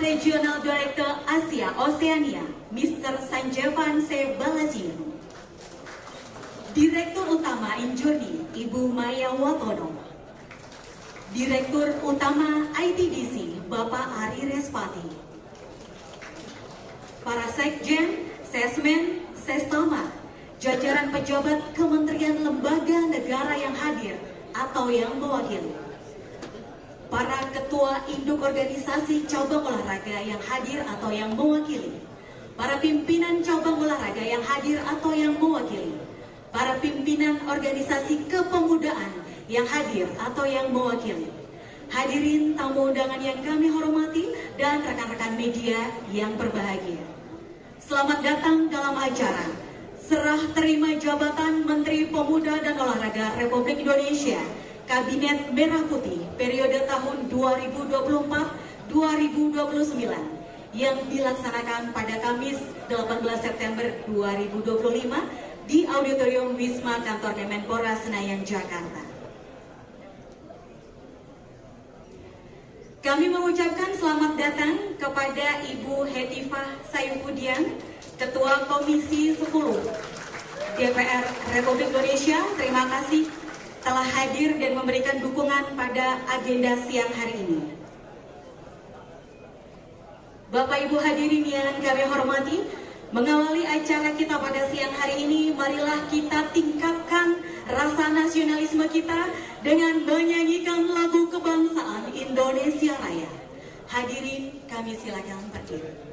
Regional Director Asia Oceania, Mr. Sanjeevan C. Balaji. Direktur Utama Injurni, Ibu Maya Watono. Direktur Utama ITDC, Bapak Ari Respati. Para Sekjen, Sesmen, Sestama, jajaran pejabat kementerian lembaga negara yang hadir atau yang mewakili. Para ketua induk organisasi cabang olahraga yang hadir atau yang mewakili. Para pimpinan cabang olahraga yang hadir atau yang mewakili. Para pimpinan organisasi kepemudaan yang hadir atau yang mewakili. Hadirin tamu undangan yang kami hormati dan rekan-rekan media yang berbahagia. Selamat datang dalam acara Serah Terima Jabatan Menteri Pemuda dan Olahraga Republik Indonesia Kabinet Merah Putih periode tahun 2024-2029 yang dilaksanakan pada Kamis 18 September 2025 di Auditorium Wisma Kantor Kemenpora Senayan, Jakarta. Kami mengucapkan selamat datang kepada Ibu Hetifah Saifudian, Ketua Komisi 10 DPR Republik Indonesia. Terima kasih telah hadir dan memberikan dukungan pada agenda siang hari ini. Bapak Ibu hadirin yang kami hormati, mengawali acara kita pada siang hari ini, marilah kita tingkatkan rasa nasionalisme kita dengan menyanyikan lagu kebangsaan Indonesia Raya. Hadirin, kami silakan berdiri.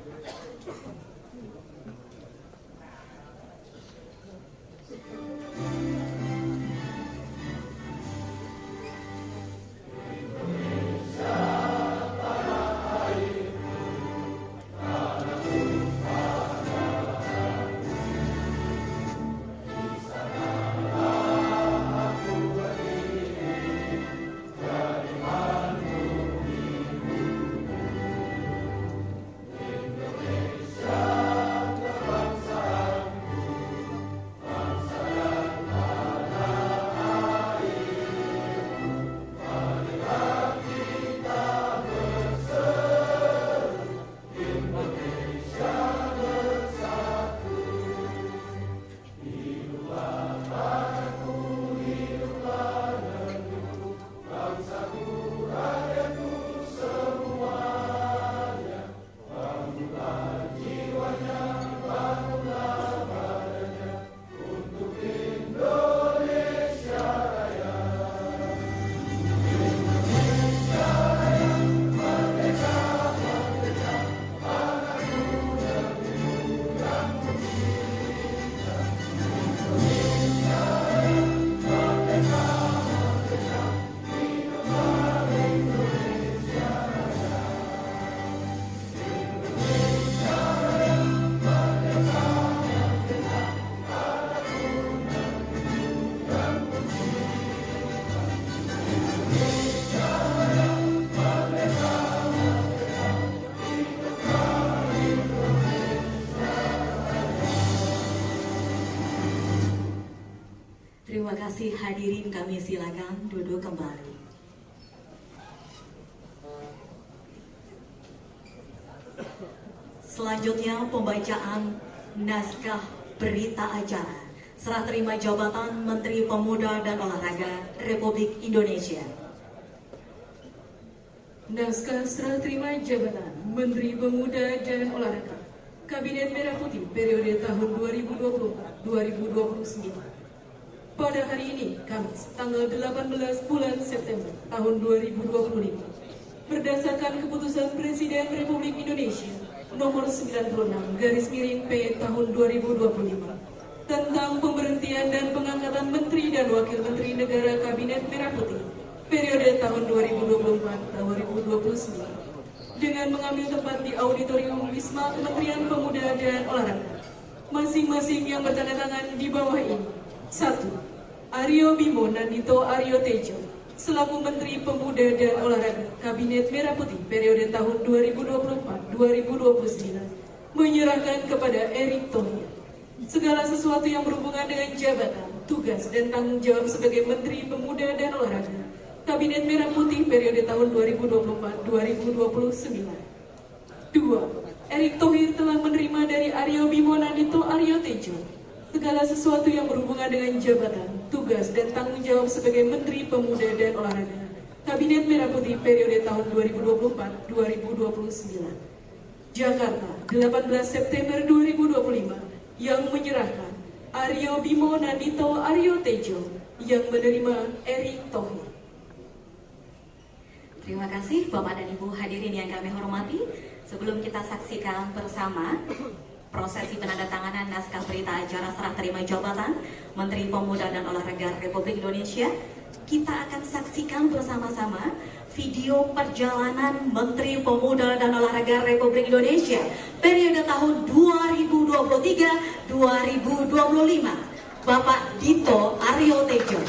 Terima kasih hadirin, kami silakan duduk kembali. Selanjutnya pembacaan naskah berita acara serah terima jabatan Menteri Pemuda dan Olahraga Republik Indonesia. Naskah serah terima jabatan Menteri Pemuda dan Olahraga Kabinet Merah Putih periode tahun 2024-2029. Pada hari ini, Kamis, tanggal 18 bulan September tahun 2025, berdasarkan keputusan Presiden Republik Indonesia nomor 96/P tahun 2025 tentang pemberhentian dan pengangkatan Menteri dan Wakil Menteri Negara Kabinet Merah Putih periode tahun 2024-2029 dengan mengambil tempat di Auditorium Wisma Kementerian Pemuda dan Olahraga. Masing-masing yang bertanda tangan di bawah ini: 1. Aryo Bimo Nandito Aryo Tejo selaku Menteri Pemuda dan Olahraga Kabinet Merah Putih periode tahun 2024-2029 menyerahkan kepada Erick Thohir segala sesuatu yang berhubungan dengan jabatan, tugas, dan tanggung jawab sebagai Menteri Pemuda dan Olahraga Kabinet Merah Putih periode tahun 2024-2029. 2. Erick Thohir telah menerima dari Aryo Bimo Nandito Aryo Tejo segala sesuatu yang berhubungan dengan jabatan, tugas, dan tanggung jawab sebagai Menteri Pemuda dan Olahraga Kabinet Merah Putih periode tahun 2024-2029. Jakarta, 18 September 2025, yang menyerahkan Aryo Bimo Nandito Aryo Tejo yang menerima Erick Thohir. Terima kasih Bapak dan Ibu hadirin yang kami hormati. Sebelum kita saksikan bersama prosesi penandatanganan naskah berita acara serah terima jabatan Menteri Pemuda dan Olahraga Republik Indonesia, kita akan saksikan bersama-sama video perjalanan Menteri Pemuda dan Olahraga Republik Indonesia periode tahun 2023-2025, Bapak Dito Aryo Tejo.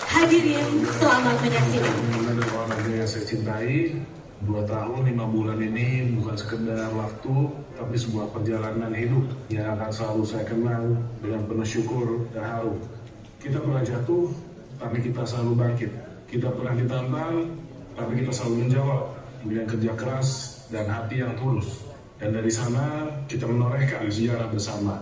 Hadirin, selamat menyaksikan. Olahraga yang saya cintai, 2 tahun 5 bulan ini bukan sekedar waktu, tapi sebuah perjalanan hidup yang akan selalu saya kenang dengan penuh syukur dan haru. Kita pernah jatuh, tapi kita selalu bangkit. Kita pernah ditantang, tapi kita selalu menjawab dengan kerja keras dan hati yang tulus. Dan dari sana kita menorehkan sejarah bersama.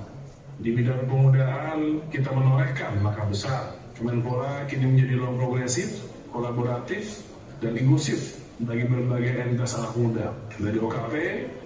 Di bidang pemudaan kita menorehkan langkah besar. Kemenpora kini menjadi ruang progresif, kolaboratif, dan inklusif bagi berbagai entitas anak muda. Dari OKP,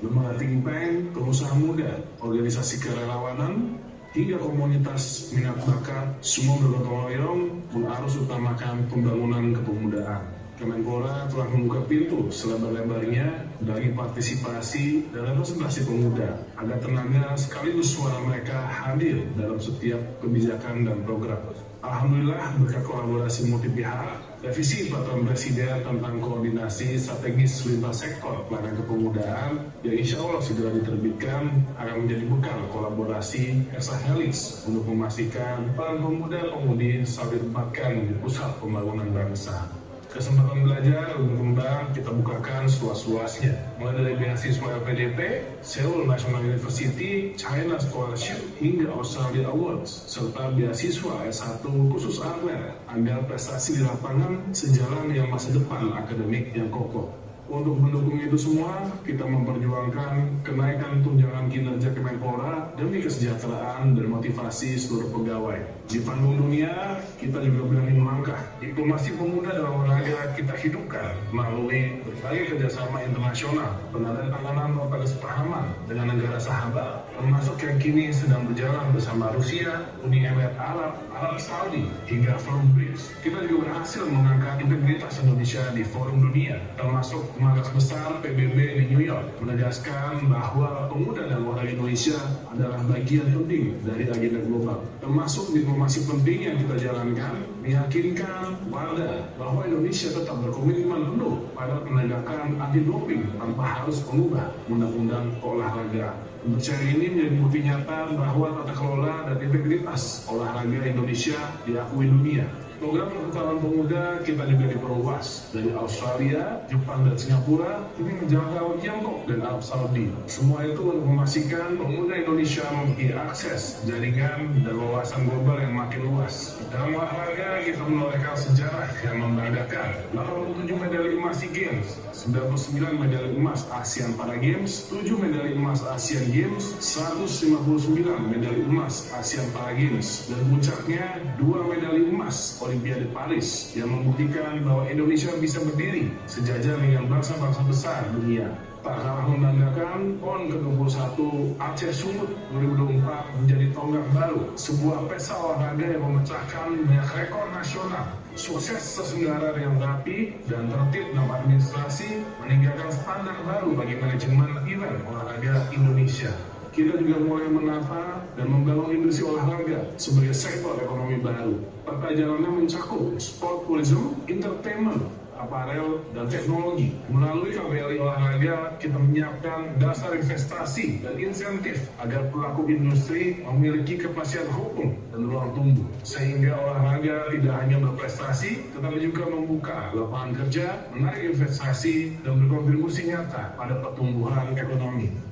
lembaga think tank, pengusaha muda, organisasi kerelawanan, hingga komunitas minat bakat, semua bergotong royong mengarus utamakan pembangunan kepemudaan. Kemenpora telah membuka pintu selebar-lebarnya bagi partisipasi dan representasi pemuda agar tenaga sekaligus suara mereka hadir dalam setiap kebijakan dan program. Alhamdulillah berkat kolaborasi multi pihak, revisi peraturan Presiden tentang koordinasi strategis lintas sektor pelayanan kepemudaan yang insya Allah segera diterbitkan akan menjadi bekal kolaborasi Helix untuk memastikan peran pemuda-pemudi selalu ditempatkan di pusat pembangunan bangsa. Kesempatan belajar berkembang kita bukakan seluas-luasnya, mulai dari beasiswa LPDP, Seoul National University, China Scholarship, hingga Australia Awards, serta beasiswa S1 khusus atlet agar prestasi di lapangan sejalan dengan masa depan akademik yang kokoh. Untuk mendukung itu semua, kita memperjuangkan kenaikan tunjangan kinerja Kemenpora demi kesejahteraan dan motivasi seluruh pegawai. Di panggung dunia, kita juga berani melangkah. Diplomasi pemuda dalam olahraga kita hidupkan melalui berbagai kerjasama internasional, penandatanganan nota kesepahaman dengan negara sahabat, termasuk yang kini sedang berjalan bersama Rusia, Uni Emirat Arab, Arab Saudi, hingga Forum BRICS. Kita juga berhasil mengangkat integritas Indonesia di forum dunia, termasuk markas besar PBB di New York, menegaskan bahwa pemuda dan olahraga Indonesia adalah bagian penting dari agenda global, termasuk diplomasi penting yang kita jalankan, meyakinkan warga bahwa Indonesia tetap berkomitmen penuh pada penegakan anti doping tanpa harus mengubah undang-undang olahraga. Percaya ini menjadi bukti nyata bahwa tata kelola dan integritas olahraga Indonesia diakui dunia. Program perputaran pemuda kita juga diperluas dari Australia, Jepang, dan Singapura ini menjangkau Tiongkok dan Arab Saudi. Semua itu untuk memastikan pemuda Indonesia memiliki akses jaringan dan wawasan global yang makin luas. Dalam olahraga kita menorehkan sejarah yang membanggakan. 87 medali emas SEA Games, 99 medali emas ASEAN Para Games, 7 medali emas Asian Games, 159 medali emas ASEAN Para Games, dan puncaknya 2 medali emas Olimpiade Paris yang membuktikan bahwa Indonesia bisa berdiri sejajar dengan bangsa-bangsa besar dunia. Tak kalah membanggakan, PON ke-21 Aceh Sumut 2024 menjadi tonggak baru, sebuah pesta olahraga yang memecahkan banyak rekor nasional. Sukses terselenggara dengan rapi dan tertib dalam administrasi, meninggalkan standar baru bagi manajemen event olahraga Indonesia. Kita juga mulai menata dan membangun industri olahraga sebagai sektor ekonomi baru. Peta jalannya mencakup sport tourism, entertainment, aparel, dan teknologi. Melalui KBLI Olahraga, kita menyiapkan dasar investasi dan insentif agar pelaku industri memiliki kepastian hukum dan ruang tumbuh. Sehingga olahraga tidak hanya berprestasi, tetapi juga membuka lapangan kerja, menarik investasi, dan berkontribusi nyata pada pertumbuhan ekonomi.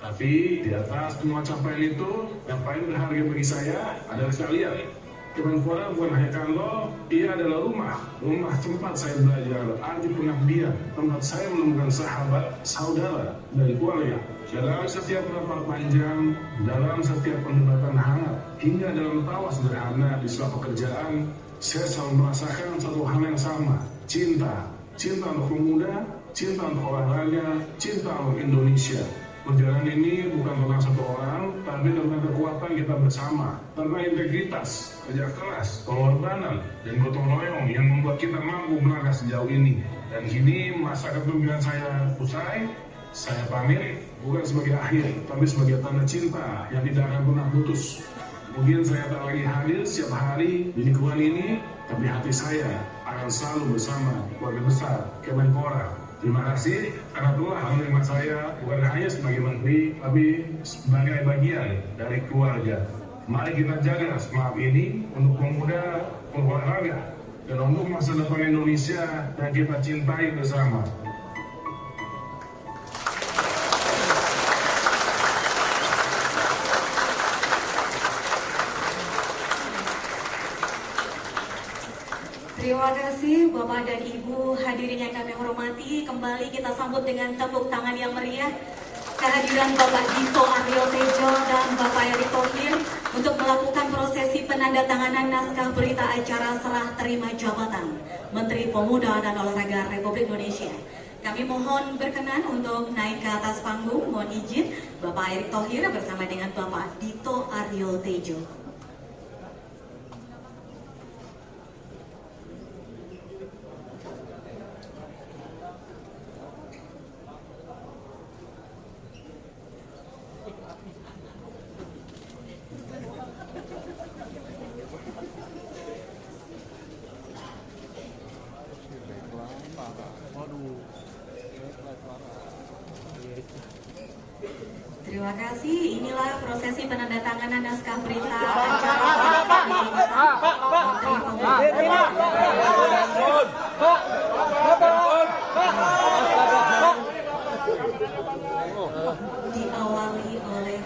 Tapi di atas semua capaian itu, yang paling berharga bagi saya adalah kalian, Kemenpora bukan hanya kantor, ia adalah rumah tempat saya belajar arti pengabdian, tempat saya menemukan sahabat, saudara, dan keluarga. Dalam setiap rapat panjang, dalam setiap perdebatan hangat, hingga dalam tawa sederhana di sela pekerjaan, saya selalu merasakan satu hal yang sama, cinta untuk pemuda, cinta untuk olahraga, cinta untuk Indonesia. Perjalanan ini bukan tentang satu orang, tapi tentang kekuatan kita bersama, tentang integritas, kerja keras, pengorbanan, dan gotong royong yang membuat kita mampu melangkah sejauh ini. Dan kini masa kepemimpinan saya usai, saya pamit bukan sebagai akhir, tapi sebagai tanda cinta yang tidak akan pernah putus. Mungkin saya tak lagi hadir setiap hari di lingkungan ini, tapi hati saya akan selalu bersama keluarga besar Kemenpora. Terima kasih karena telah menerima saya bukan hanya sebagai menteri, tapi sebagai bagian dari keluarga. Mari kita jaga semangat ini untuk pemuda, olahraga, dan untuk masa depan Indonesia yang kita cintai bersama. Terima kasih Bapak dan Ibu hadirin yang kami hormati. Kembali kita sambut dengan tepuk tangan yang meriah kehadiran Bapak Dito Aryo Tejo dan Bapak Erick Thohir untuk melakukan prosesi penandatanganan naskah berita acara serah terima jabatan Menteri Pemuda dan Olahraga Republik Indonesia. Kami mohon berkenan untuk naik ke atas panggung. Mohon izin Bapak Erick Thohir bersama dengan Bapak Dito Aryo Tejo. Terima kasih. Inilah prosesi penandatanganan naskah berita acara diawali oleh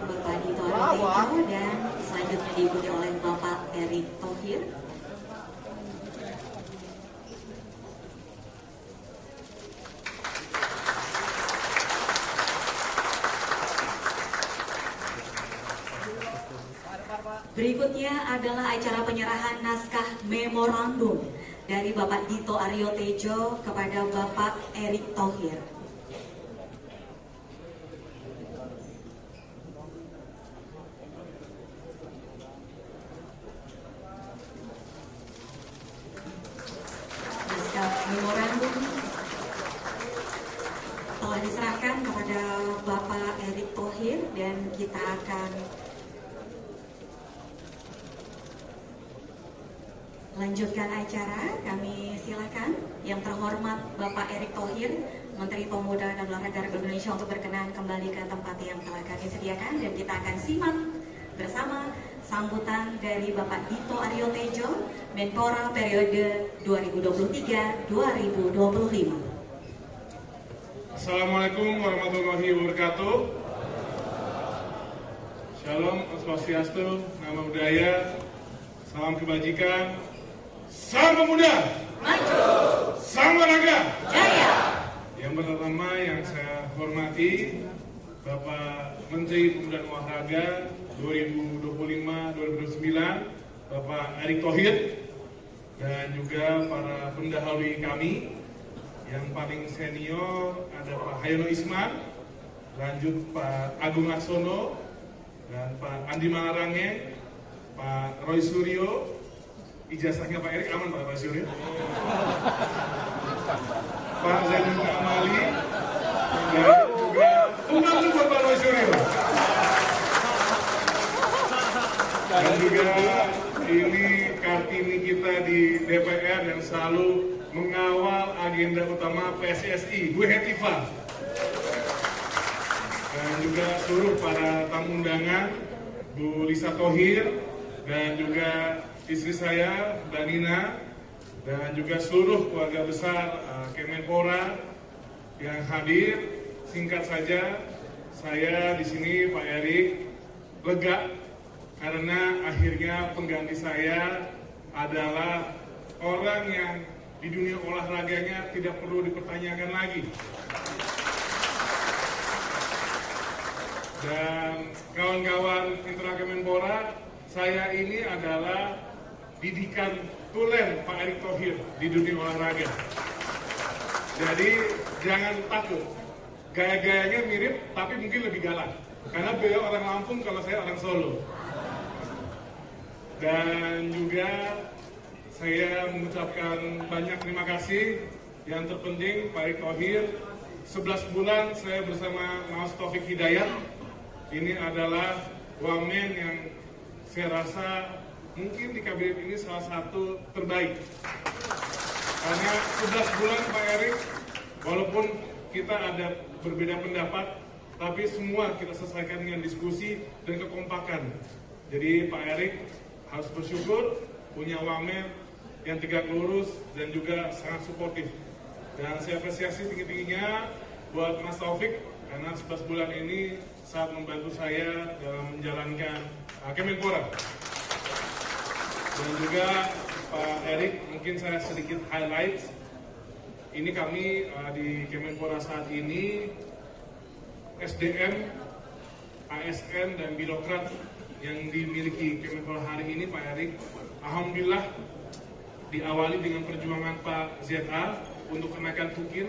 Bapak Dito Aryo Tejo dan selanjutnya diikuti oleh Bapak Erick Thohir. Berikutnya adalah acara penyerahan naskah memorandum dari Bapak Dito Aryo Tejo kepada Bapak Erick Thohir. Naskah memorandum telah diserahkan kepada Bapak Erick Thohir dan kita akan lanjutkan acara. Kami silakan yang terhormat Bapak Erick Thohir, Menteri Pemuda dan Olahraga Republik Indonesia untuk berkenan kembali ke tempat yang telah kami sediakan dan kita akan simak bersama sambutan dari Bapak Dito Aryo Tejo, Menpora periode 2023-2025. Assalamualaikum warahmatullahi wabarakatuh. Shalom, Swastiastu, Namo Buddhaya, salam kebajikan. Salam pemuda, maju. Salam olahraga, Jaya. Yang pertama yang saya hormati Bapak Menteri Pemuda dan Olahraga 2025-2029, Bapak Erick Thohir, dan juga para pendahului kami. Yang paling senior ada Pak Hayono Isman, lanjut Pak Agung Laksono, dan Pak Andi Malarange, Pak Roy Suryo. Ijazahnya Pak Erick aman Pak Roy Suryo, Pak Zainuddin Amali, dan juga umum juga Pak Roy Suryo. Dan juga ini Kartini kita di DPR yang selalu mengawal agenda utama PSSI, Bu Hetifah. Dan juga seluruh para tamu undangan, Bu Lisa Thohir, dan juga istri saya, Mbak Nina, dan juga seluruh keluarga besar Kemenpora yang hadir. Singkat saja, saya di sini Pak Erick lega karena akhirnya pengganti saya adalah orang yang di dunia olahraganya tidak perlu dipertanyakan lagi. Dan kawan-kawan Internal Kemenpora, saya ini adalah didikan tulen Pak Erick Thohir di dunia olahraga. Jadi jangan takut, gaya-gayanya mirip tapi mungkin lebih galak. Karena beliau orang Lampung, kalau saya orang Solo. Dan juga saya mengucapkan banyak terima kasih. Yang terpenting Pak Erick Thohir, 11 bulan saya bersama Mas Taufik Hidayat. Ini adalah wamen yang saya rasa mungkin di kabinet ini salah satu terbaik. Karena 11 bulan Pak Erick, walaupun kita ada berbeda pendapat, tapi semua kita selesaikan dengan diskusi dan kekompakan. Jadi Pak Erick harus bersyukur punya wamen yang tegak lurus dan juga sangat suportif. Dan saya apresiasi tinggi-tingginya buat Mas Taufik karena 11 bulan ini sangat membantu saya dalam menjalankan Kemenpora. Dan juga Pak Erick, mungkin saya sedikit highlight. Ini kami di Kemenpora saat ini, SDM, ASN, dan birokrat yang dimiliki Kemenpora hari ini, Pak Erick, alhamdulillah diawali dengan perjuangan Pak ZA untuk kenaikan tukin.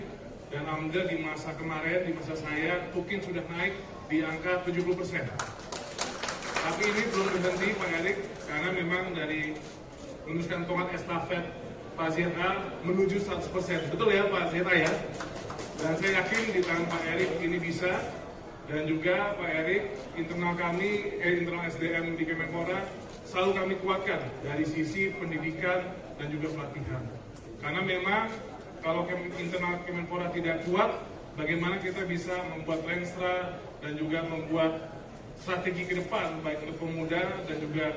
Dan alhamdulillah di masa kemarin, di masa saya, tukin sudah naik di angka 70%. Tapi ini belum berhenti Pak Erick, karena memang dari meneruskan tongkat estafet Pak ZA menuju 100%. Betul ya Pak ZA ya? Dan saya yakin di tangan Pak Erick ini bisa. Dan juga Pak Erick, internal kami, internal SDM di Kemenpora selalu kami kuatkan dari sisi pendidikan dan juga pelatihan. Karena memang kalau internal Kemenpora tidak kuat, bagaimana kita bisa membuat Renstra dan juga membuat strategi ke depan baik untuk pemuda dan juga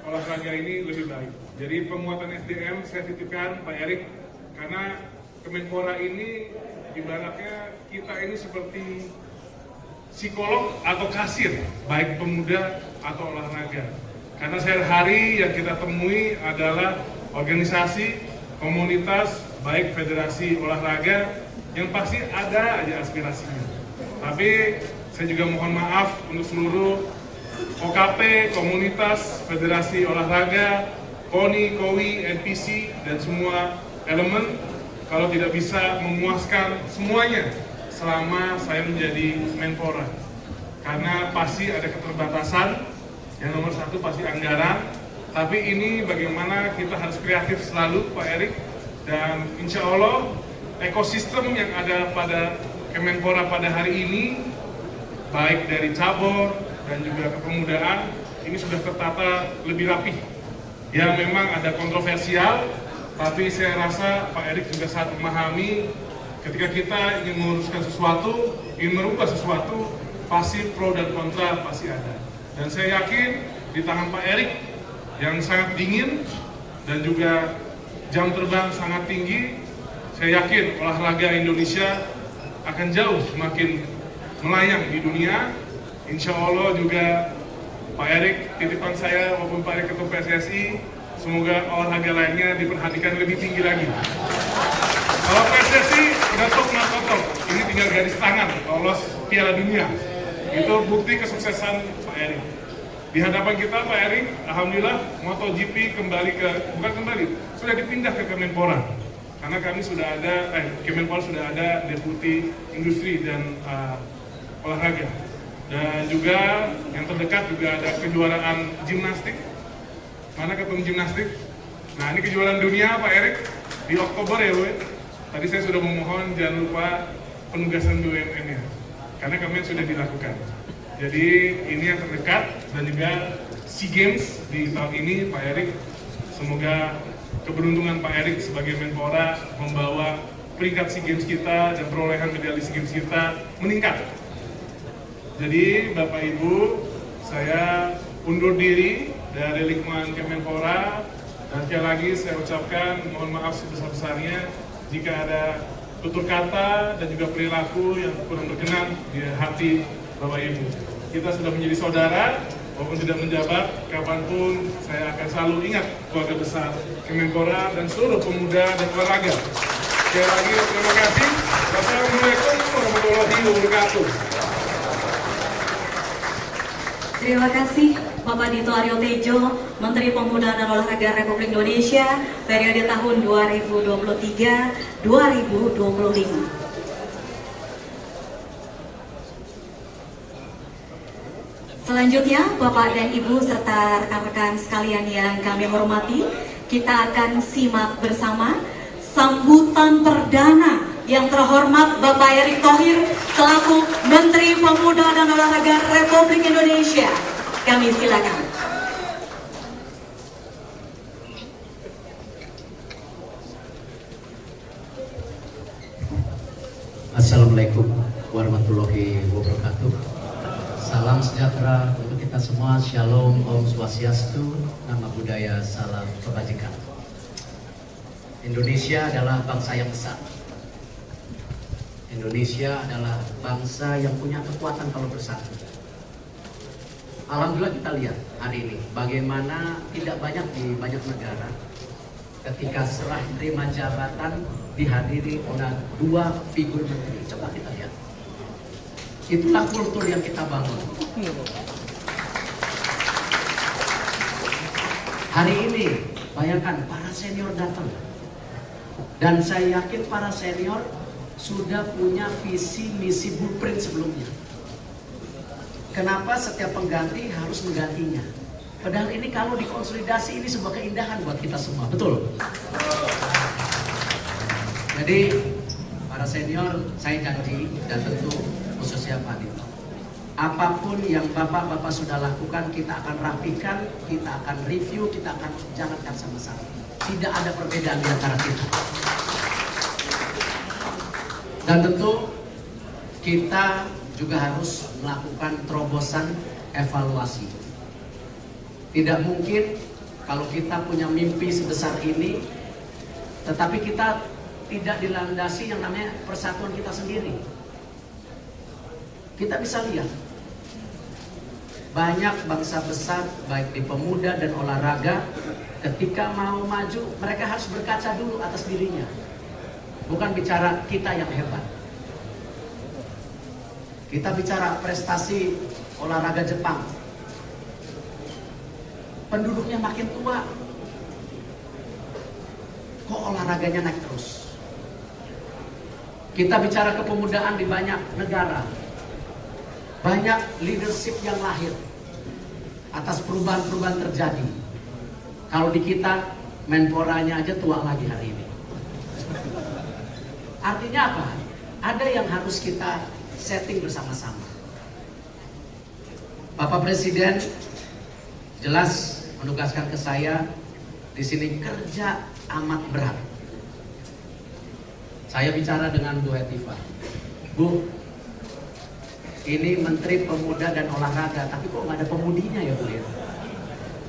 olahraga ini lebih baik. Jadi penguatan SDM saya titipkan Pak Erick, karena Kemenpora ini ibaratnya kita ini seperti psikolog atau kasir baik pemuda atau olahraga. Karena sehari-hari yang kita temui adalah organisasi, komunitas, baik federasi olahraga yang pasti ada aja aspirasinya. Tapi saya juga mohon maaf untuk seluruh OKP, komunitas, federasi olahraga, KONI, KOWI, NPC, dan semua elemen kalau tidak bisa memuaskan semuanya selama saya menjadi Menpora. Karena pasti ada keterbatasan, yang nomor satu pasti anggaran, tapi ini bagaimana kita harus kreatif selalu Pak Erick, dan insya Allah ekosistem yang ada pada Kemenpora pada hari ini, baik dari cabur dan juga kepemudaan, ini sudah tertata lebih rapih. Ya memang ada kontroversial, tapi saya rasa Pak Erick juga sangat memahami ketika kita ingin meluruskan sesuatu, ingin merubah sesuatu, pasti pro dan kontra pasti ada. Dan saya yakin di tangan Pak Erick yang sangat dingin dan juga jam terbang sangat tinggi, saya yakin olahraga Indonesia akan jauh semakin melayang di dunia. Insya Allah juga Pak Erick, titipan saya maupun Pak Erick Ketua PSSI, semoga olahraga lainnya diperhatikan lebih tinggi lagi. Kalau PSSI udah top, ini tinggal garis tangan lolos Piala Dunia. Itu bukti kesuksesan Pak Erick. Di hadapan kita Pak Erick, alhamdulillah MotoGP sudah dipindah ke Kemenpora. Karena kami sudah ada, Kemenpora sudah ada Deputi Industri dan Olahraga. Dan juga yang terdekat juga ada kejuaraan gimnastik. Mana ketum gimnastik? Nah ini kejuaraan dunia Pak Erick di Oktober ya Bu. Tadi saya sudah memohon jangan lupa penugasan BUMN-nya. Karena kami sudah dilakukan. Jadi ini yang terdekat dan juga SEA Games di tahun ini Pak Erick. Semoga keberuntungan Pak Erick sebagai Menpora membawa peringkat SEA Games kita dan perolehan medali SEA Games kita meningkat. Jadi Bapak Ibu, saya undur diri dari lingkungan Kemenpora dan sekali lagi saya ucapkan mohon maaf sebesar-besarnya jika ada tutur kata dan juga perilaku yang kurang berkenan di hati Bapak Ibu. Kita sudah menjadi saudara, Walaupun tidak menjabat, kapanpun saya akan selalu ingat keluarga besar Kemenpora dan seluruh pemuda dan olahraga. Sekali lagi terima kasih. Wassalamualaikum warahmatullahi wabarakatuh. Terima kasih Bapak Dito Aryo Tejo, Menteri Pemuda dan Olahraga Republik Indonesia periode tahun 2023-2025. Selanjutnya, Bapak dan Ibu serta rekan-rekan sekalian yang kami hormati, kita akan simak bersama sambutan perdana yang terhormat Bapak Erick Thohir selaku Menteri Pemuda dan Olahraga Republik Indonesia. Kami silakan. Assalamualaikum warahmatullahi wabarakatuh. Salam sejahtera untuk kita semua. Shalom, Om Swastiastu, Nama Budaya, Salam Kebajikan. Indonesia adalah bangsa yang besar. Indonesia adalah bangsa yang punya kekuatan kalau bersatu. Alhamdulillah kita lihat hari ini bagaimana tidak banyak di banyak negara ketika serah terima jabatan dihadiri oleh dua figur menteri. Coba kita lihat. Itulah kultur yang kita bangun. Hari ini, bayangkan para senior datang. Dan saya yakin para senior sudah punya visi, misi, blueprint sebelumnya. Kenapa setiap pengganti harus menggantinya? Padahal ini kalau dikonsolidasi ini sebuah keindahan buat kita semua, betul? Jadi, para senior, saya janji dan tentu khususnya Pak Dito, apapun yang bapak-bapak sudah lakukan kita akan rapikan, kita akan review, kita akan jalankan sama-sama. Tidak ada perbedaan di antara kita. Dan tentu kita juga harus melakukan terobosan evaluasi. Tidak mungkin kalau kita punya mimpi sebesar ini, tetapi kita tidak dilandasi yang namanya persatuan kita sendiri. Kita bisa lihat banyak bangsa besar baik di pemuda dan olahraga ketika mau maju mereka harus berkaca dulu atas dirinya, bukan bicara kita yang hebat. Kita bicara prestasi olahraga Jepang, penduduknya makin tua kok olahraganya naik terus. Kita bicara kepemudaan di banyak negara, banyak leadership yang lahir atas perubahan-perubahan terjadi. Kalau di kita, Menporanya aja tua lagi hari ini. Artinya apa? Ada yang harus kita setting bersama-sama. Bapak Presiden jelas menugaskan ke saya di sini kerja amat berat. Saya bicara dengan Bu Hetifah, Bu, ini Menteri Pemuda dan Olahraga, tapi kok nggak ada pemudinya ya Bu ya?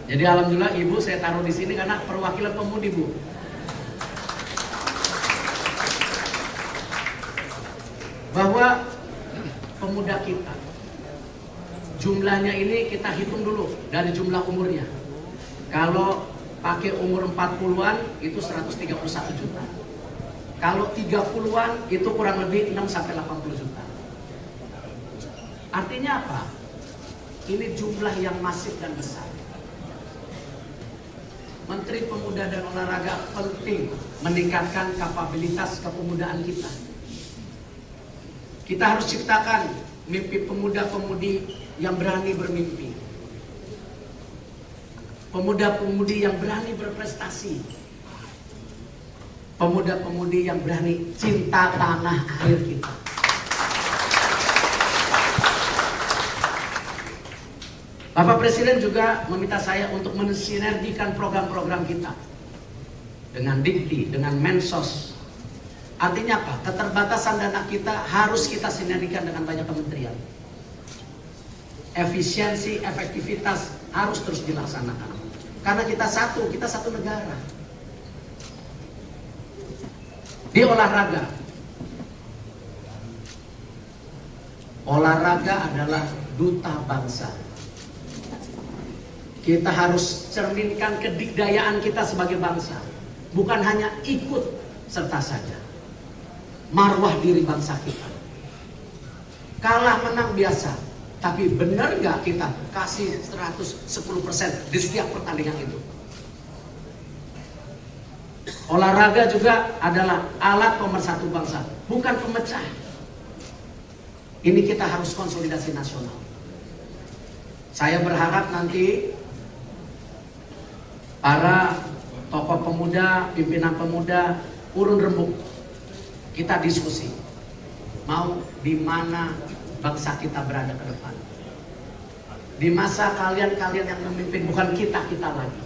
Jadi alhamdulillah Ibu saya taruh di sini karena perwakilan pemudi Bu. Bahwa pemuda kita, jumlahnya ini kita hitung dulu dari jumlah umurnya. Kalau pakai umur 40-an itu 131 juta. Kalau 30-an itu kurang lebih 6-80 juta. Artinya apa? Ini jumlah yang masif dan besar. Menteri Pemuda dan Olahraga penting meningkatkan kapabilitas kepemudaan kita. Kita harus ciptakan mimpi pemuda-pemudi yang berani bermimpi. Pemuda-pemudi yang berani berprestasi. Pemuda-pemudi yang berani cinta tanah air kita. Bapak Presiden juga meminta saya untuk mensinergikan program-program kita dengan Dikti, dengan Mensos. Artinya apa? Keterbatasan dana kita harus kita sinergikan dengan banyak kementerian. Efisiensi, efektivitas harus terus dilaksanakan. Karena kita satu negara. Di olahraga, olahraga adalah duta bangsa. Kita harus cerminkan kedikdayaan kita sebagai bangsa. Bukan hanya ikut serta saja. Marwah diri bangsa kita. Kalah menang biasa. Tapi benar nggak kita kasih 110% di setiap pertandingan itu? Olahraga juga adalah alat pemersatu bangsa, bukan pemecah. Ini kita harus konsolidasi nasional. Saya berharap nanti para tokoh pemuda, pimpinan pemuda, urun rembuk, kita diskusi. Mau di mana bangsa kita berada ke depan. Di masa kalian-kalian yang memimpin, bukan kita lagi.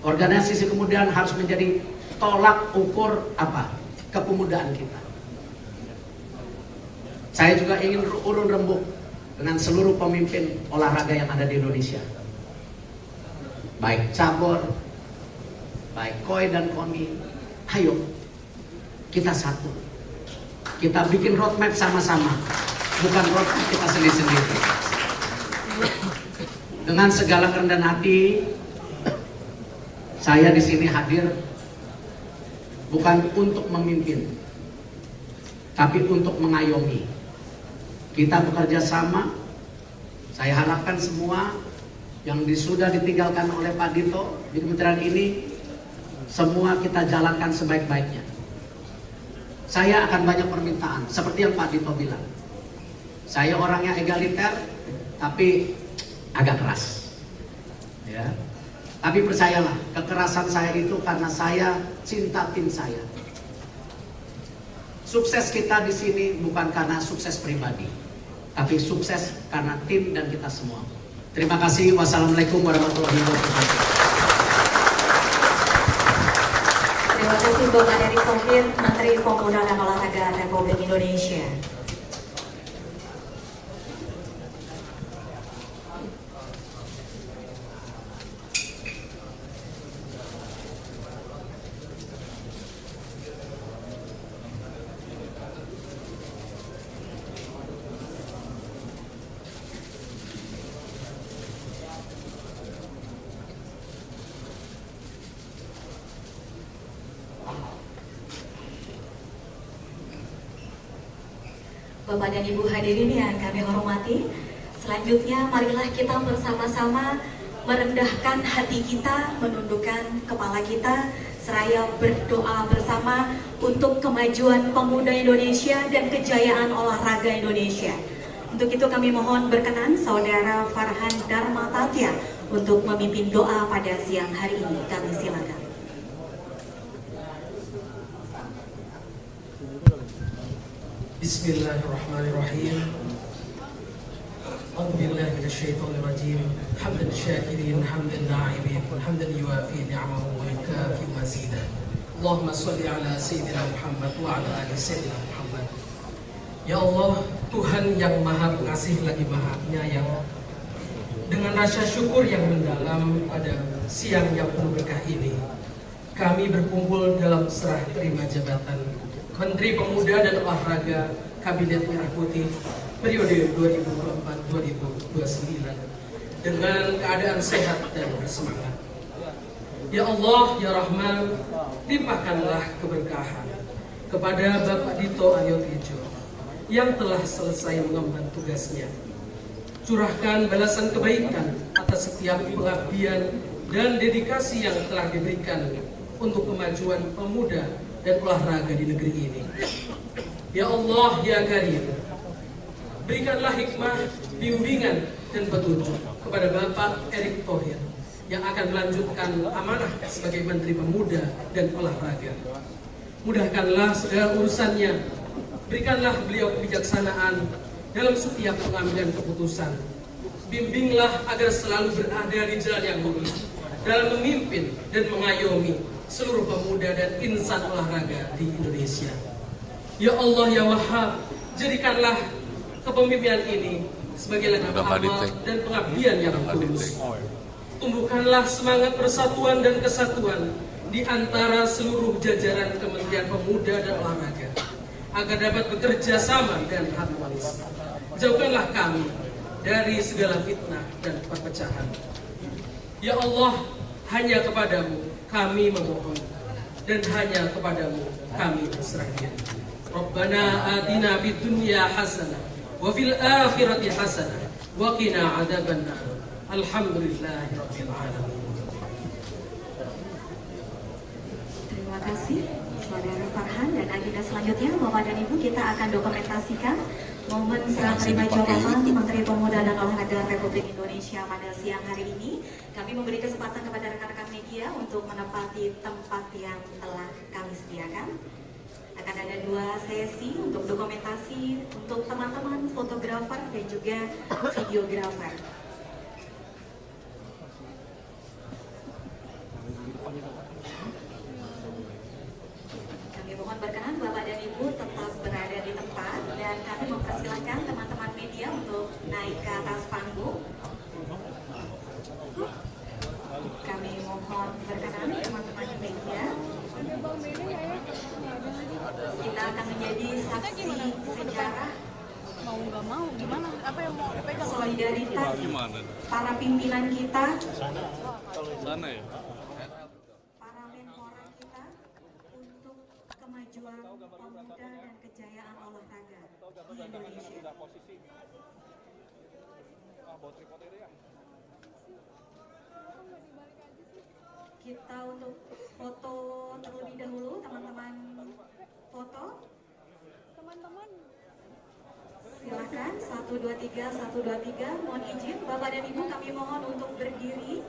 Organisasi kemudian harus menjadi tolak ukur apa? Kepemudaan kita. Saya juga ingin urun rembuk dengan seluruh pemimpin olahraga yang ada di Indonesia. Baik cabur, baik koi dan koni. Ayo, kita satu. Kita bikin roadmap sama-sama, bukan roadmap kita sendiri-sendiri. Dengan segala kerendahan hati, saya di sini hadir bukan untuk memimpin, tapi untuk mengayomi. Kita bekerja sama. Saya harapkan semua yang sudah ditinggalkan oleh Pak Dito di kementerian ini, semua kita jalankan sebaik-baiknya. Saya akan banyak permintaan, seperti yang Pak Dito bilang. Saya orangnya egaliter, tapi agak keras. Ya. Tapi percayalah, kekerasan saya itu karena saya cinta tim saya. Sukses kita di sini bukan karena sukses pribadi, tapi sukses karena tim dan kita semua. Terima kasih. Wassalamualaikum warahmatullahi wabarakatuh. Terima kasih Bapak Erick Thohir, Menteri Pemuda dan Olahraga Republik Indonesia. Bapak dan Ibu hadirin yang kami hormati, selanjutnya marilah kita bersama-sama merendahkan hati kita, menundukkan kepala kita, seraya berdoa bersama untuk kemajuan pemuda Indonesia dan kejayaan olahraga Indonesia. Untuk itu kami mohon berkenan Saudara Farhan Dharma Tatya untuk memimpin doa pada siang hari ini. Kami silakan. Bismillahirrahmanirrahim. A'udzubillahi minasyaitonirrajim. Hamdan syakirin, hamdan na'ibin, hamdan yuwafi ni'amahu wa yukafi mazidah. Allahumma shalli ala sayyidina Muhammad wa ala ali sayyidina Muhammad. Ya Allah, Tuhan yang Maha Pengasih lagi Maha Penyayang, dengan rasa syukur yang mendalam pada siang yang penuh berkah ini, kami berkumpul dalam serah terima jabatan Menteri Pemuda dan Olahraga Kabinet Merah Putih periode 2024-2029 dengan keadaan sehat dan bersemangat. Ya Allah, Ya Rahman, limpahkanlah keberkahan kepada Bapak Dito Aryo Tejo yang telah selesai mengemban tugasnya. Curahkan balasan kebaikan atas setiap pengabdian dan dedikasi yang telah diberikan untuk kemajuan pemuda dan olahraga di negeri ini. Ya Allah, Ya Karim, berikanlah hikmah, bimbingan, dan petunjuk kepada Bapak Erick Thohir yang akan melanjutkan amanah sebagai Menteri Pemuda dan Olahraga. Mudahkanlah segala urusannya, berikanlah beliau kebijaksanaan dalam setiap pengambilan keputusan. Bimbinglah agar selalu berada di jalan yang lurus dalam memimpin dan mengayomi seluruh pemuda dan insan olahraga di Indonesia. Ya Allah, Ya Wahhab, jadikanlah kepemimpinan ini sebagai ladang amal dan pengabdian yang tulus. Tumbuhkanlah semangat persatuan dan kesatuan di antara seluruh jajaran Kementerian Pemuda dan Olahraga agar dapat bekerja sama dan harmonis. Jauhkanlah kami dari segala fitnah dan perpecahan. Ya Allah, hanya kepadamu kami memohon, dan hanya kepadamu kami berserah diri. Rabbana atina fid dunya hasanah wa fil akhirati hasanah wa qina adzabannar. Alhamdulillahirabbil alamin. Terima kasih Saudara Farhan, dan agenda selanjutnya Bapak dan Ibu kita akan dokumentasikan momen serah terima jabatan Menteri Pemuda dan Olahraga Republik Indonesia pada siang hari ini. Kami memberi kesempatan kepada rekan-rekan media untuk menempati tempat yang telah kami sediakan. Akan ada 2 sesi untuk dokumentasi untuk teman-teman fotografer dan juga videografer. Kami mohon berkenan Bapak dan Ibu tetap berada di tempat, dan kami mempersilahkan teman-teman media untuk naik ke atas panggung. Kami mohon berkenan teman-teman media. Kita akan menjadi saksi sejarah mau nggak mau gimana, apa yang mau dipegang? solidaritas para pimpinan kita, para menpora kita untuk kemajuan pemuda dan kejayaan olahraga di Indonesia. Kita untuk foto terlebih dahulu, teman-teman foto. Teman-teman, Silakan 1 2 3 1 2 3. Mohon izin Bapak dan Ibu, kami mohon untuk berdiri.